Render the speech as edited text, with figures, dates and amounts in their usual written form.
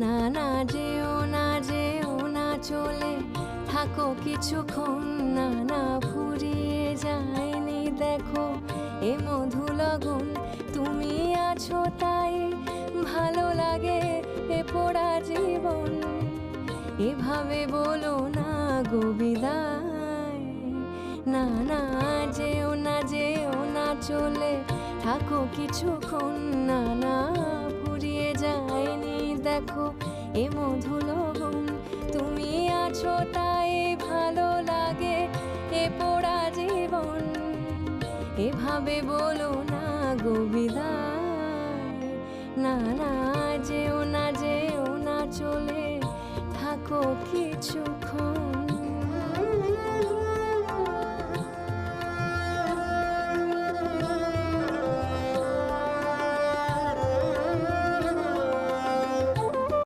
না না যেও না যেও না চলে থাকো কিছুক্ষণ, না না ফুরিয়ে যায়নি দেখো এ মধু লগন। তুমি আছো তাই ভালো লাগে এ পোড়া জীবন, এভাবে বলো না গো বিদায়। না না যেও না যেও না চলে থাকো কিছুক্ষণ, না না ফুরিয়ে যায়নি দেখো এ মধু লগন। তুমি আছো তাই ভালো লাগে এ পোড়া জীবন, এভাবে বলো না গো বিদায়। না না যেও না যেও না চলে থাকো কিছুক্ষণ।